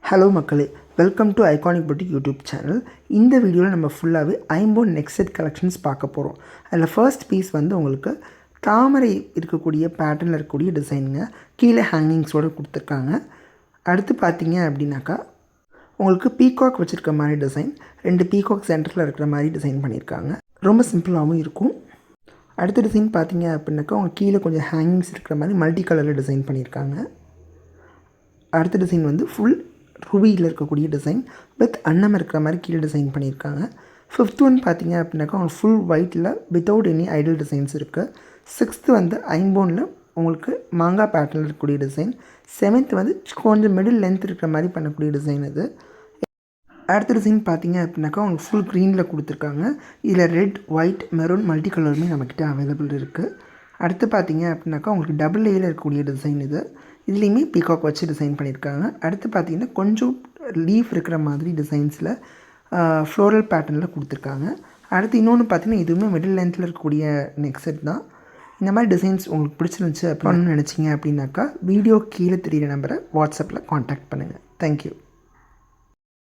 Hello மக்களே, welcome to iconic boutique YouTube channel. இந்த வீடியோவில் நம்ம ஃபுல்லாகவே ஐம்போன் நெக் செட் கலெக்ஷன்ஸ் பார்க்க போகிறோம். அதில் ஃபர்ஸ்ட் பீஸ் வந்து உங்களுக்கு தாமரை இருக்கக்கூடிய பேட்டர்னில் இருக்கக்கூடிய டிசைனுங்க. கீழே ஹேங்கிங்ஸோடு கொடுத்துருக்காங்க. அடுத்து பார்த்தீங்க அப்படின்னாக்கா உங்களுக்கு பீகாக் வச்சுருக்க மாதிரி டிசைன், 2 பீகாக் சென்டரில் இருக்கிற மாதிரி டிசைன் பண்ணியிருக்காங்க. ரொம்ப சிம்பிளாகவும் இருக்கும். அடுத்த டிசைன் பார்த்தீங்க அப்படின்னாக்கா உங்களுக்கு கீழே கொஞ்சம் ஹேங்கிங்ஸ் இருக்கிற மாதிரி மல்டி கலரில் டிசைன் பண்ணியிருக்காங்க. அடுத்த டிசைன் வந்து ஃபுல் ரூபியில் இருக்கக்கூடிய டிசைன் வித் அன்னம் இருக்கிற மாதிரி கீழே டிசைன் பண்ணியிருக்காங்க. 5th ஒன் பார்த்தீங்க அப்படின்னாக்கா உங்களுக்கு ஃபுல் ஒயிட்டில் வித்தவுட் எனி ஐடல் டிசைன்ஸ் இருக்குது. 6th வந்து ஐம்போனில் உங்களுக்கு மாங்காய் பேட்டர்னில் இருக்கக்கூடிய டிசைன். 7th வந்து கொஞ்சம் மிடில் லென்த் இருக்கிற மாதிரி பண்ணக்கூடிய டிசைன் இது. அடுத்த டிசைன் பார்த்தீங்க அப்படின்னாக்கா உங்களுக்கு ஃபுல் க்ரீனில் கொடுத்துருக்காங்க. இதில் ரெட், ஒயிட், மெரூன் மல்டி கலருமே நம்மக்கிட்ட அவைலபிள் இருக்குது. அடுத்து பார்த்தீங்க அப்படின்னாக்கா உங்களுக்கு டபுள் லேயில் இருக்கக்கூடிய டிசைன் இது. இதுலேயுமே பீகாக் வச்சு டிசைன் பண்ணியிருக்காங்க. அடுத்து பார்த்தீங்கன்னா கொஞ்சம் லீஃப் இருக்கிற மாதிரி டிசைன்ஸில் ஃப்ளோரல் பேட்டர்னில் கொடுத்துருக்காங்க. அடுத்து இன்னொன்று பார்த்தீங்கன்னா இதுவுமே மிடில் லென்த்தில் இருக்கக்கூடிய நெக் செட் தான். இந்த மாதிரி டிசைன்ஸ் உங்களுக்கு பிடிச்சிருந்துச்சு அப்படின்னு நினச்சிங்க அப்படின்னாக்கா வீடியோ கீழே தெரியிற நம்பரை வாட்ஸ்அப்பில் காண்டாக்ட் பண்ணுங்கள். தேங்க்யூ.